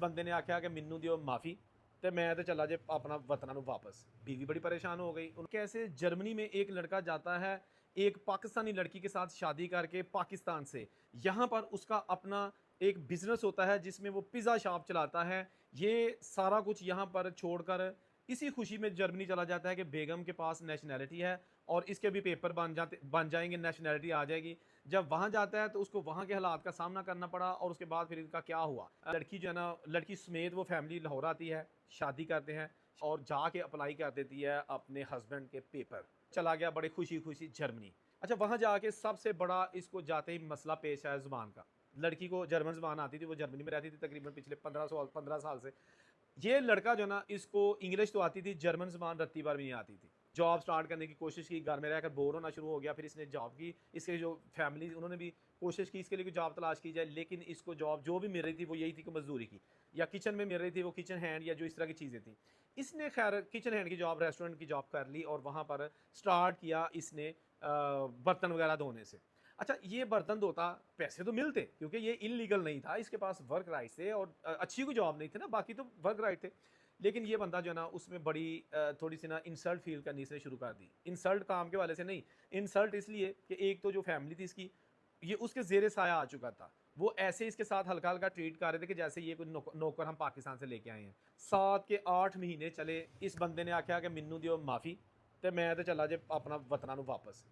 बंदे ने आख्या कि मैनू दियो माफ़ी तो मैं तो चला जे अपना वतना नू वापस। बीवी बड़ी परेशान हो गई। कैसे जर्मनी में एक लड़का जाता है एक पाकिस्तानी लड़की के साथ शादी करके पाकिस्तान से, यहाँ पर उसका अपना एक बिजनेस होता है जिसमें वो पिज़्ज़ा शॉप चलाता है। ये सारा कुछ यहाँ पर छोड़कर इसी खुशी में जर्मनी चला जाता है कि बेगम के पास नेशनैलिटी है और इसके भी पेपर बन जाएंगे, नेशनैलिटी आ जाएगी। जब वहाँ जाता है तो उसको वहाँ के हालात का सामना करना पड़ा और उसके बाद फिर इनका क्या हुआ। लड़की जो है ना, लड़की समेत वो फैमिली लाहौर आती है, शादी करते हैं और जाके अप्लाई कर देती है अपने हस्बैंड के पेपर। चला गया बड़े खुशी खुशी जर्मनी। अच्छा, वहाँ जाके सबसे बड़ा इसको जाते ही मसला पेश आया ज़ुबान का। लड़की को जर्मन ज़ुबान आती थी, वो जर्मनी में रहती थी तकरीबन पिछले 15 साल से। ये लड़का जो ना, इसको इंग्लिश तो आती थी, जर्मन ज़ुबान रत्ती भर भी नहीं आती थी। जॉब स्टार्ट करने की कोशिश की, घर में रहकर बोर होना शुरू हो गया, फिर इसने जॉब की। इसके जो फैमिली उन्होंने भी कोशिश की इसके लिए कि जॉब तलाश की जाए, लेकिन इसको जॉब जो भी मिल रही थी वो यही थी कि मजदूरी की, या किचन में मिल रही थी वो किचन हैंड या जो इस तरह की चीज़ें थी। इसने खैर किचन हैंड की जॉब, रेस्टोरेंट की जॉब कर ली और वहाँ पर स्टार्ट किया इसने बर्तन वगैरह धोने से। अच्छा, ये बर्तन धोता, पैसे तो मिलते क्योंकि ये इलीगल नहीं था, इसके पास वर्क राइट्स थे और अच्छी कोई जॉब नहीं थी ना, बाकी तो वर्क राइट थे। लेकिन ये बंदा जो है ना, उसमें बड़ी थोड़ी सी ना इंसल्ट फील करनी इसने शुरू कर दी। इंसल्ट काम के वाले से नहीं, इंसल्ट इसलिए कि एक तो जो फैमिली थी इसकी, ये उसके ज़ेरे साया आ चुका था। वो ऐसे इसके साथ हल्का-हल्का ट्रीट कर रहे थे कि जैसे ये कोई नौकर हम पाकिस्तान से लेके आए हैं। 7 के 8 महीने चले, इस बंदे ने आख्या कि मैनू दियो माफ़ी ते मैं तो चला जे अपना वतना नू वापस।